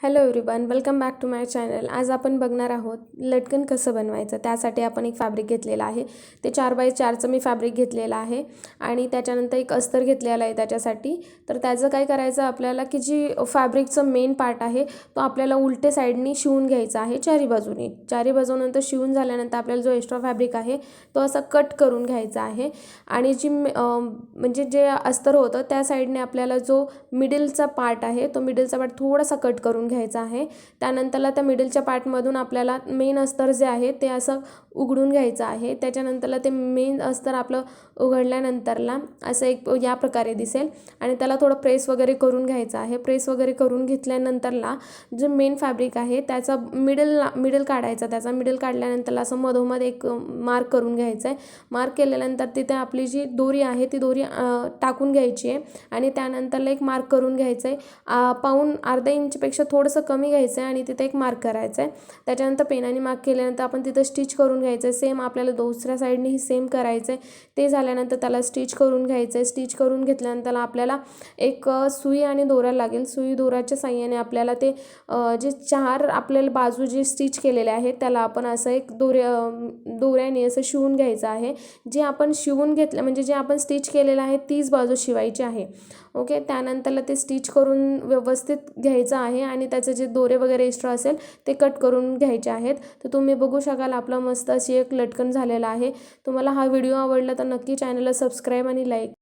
Hello everyone, welcome back to my channel. आज आपण बघणार आहोत लटकन कसं बनवायचं. त्यासाठी आपण एक फॅब्रिक घेतलेला आहे. ते 4x4चं मी फॅब्रिक घेतलेलं आहे आणि त्याच्यानंतर एक अस्तर घेतलेला आहे त्याच्यासाठी. तर त्याचं काय करायचं आपल्याला की जी फॅब्रिकचं मेन पार्ट आहे तो आपल्याला उलटे साईडनी शिवून घ्यायचा आहे चारी बाजूने. चारी बाजूनंतर शिवून झाल्यानंतर आपल्याला जो एक्स्ट्रा फॅब्रिक आहे तो असा कट करून घ्यायचा आहे आणि म्हणजे जे अस्तर होतं त्या साईडने आपल्याला जो मिडलचा पार्ट आहे तो मिडलचा पार्ट थोडासा कट करून घ्यायचा आहे. त्यानंतरला त्या मिडलच्या पार्टमधून आपल्याला मेन अस्तर जे आहे ते असं उघडून घ्यायचं आहे. त्याच्यानंतरला ते मेन अस्तर आपलं उघडल्यानंतरला असं एक या प्रकारे दिसेल आणि त्याला थोडं प्रेस वगैरे करून घ्यायचं आहे. प्रेस वगैरे करून घेतल्यानंतरला जे मेन फॅब्रिक आहे त्याचा मिडल काढायचा. त्याचा मिडल काढल्यानंतरला असं मधोमध एक मार्क करून घ्यायचं आहे. मार्क केल्यानंतर तिथे आपली जी दोरी आहे ती दोरी टाकून घ्यायची आहे आणि त्यानंतरला एक मार्क करून घ्यायचं आहे. पाऊण अर्धा इंचपेक्षा थोडंसं कमी घ्यायचं आहे आणि तिथे एक मार्क करायचं आहे. त्याच्यानंतर पेनाने मार्क केल्यानंतर आपण तिथं स्टिच करून घ्यायचं आहे. सेम आपल्याला दुसऱ्या साईडनेही सेम करायचं आहे. ते झाल्यानंतर त्याला स्टिच करून घ्यायचं आहे. स्टिच करून घेतल्यानंतर आपल्याला एक सुई आणि दोरा लागेल. सुई दोऱ्याच्या साहाय्याने आपल्याला ते जे चार आपल्याला बाजू जे स्टिच केलेले आहेत त्याला आपण असं एक दोऱ्याने असं शिवून घ्यायचं आहे. जे आपण शिवून घेतलं म्हणजे जे आपण स्टिच केलेलं आहे तीच बाजू शिवायची आहे. ओके, त्यानंतरला ते स्टिच करून व्यवस्थित घ्यायचं आहे आणि त्याचे जे दोरे वगैरे एक्स्ट्रा असेल ते कट करून घ्यायचे आहेत. तर तुम्ही बघू शकाल आपला मस्त अशी एक लटकन झालेला आहे. तुम्हाला हा व्हिडिओ आवडला तर नक्की चॅनलला सबस्क्राईब आणि लाईक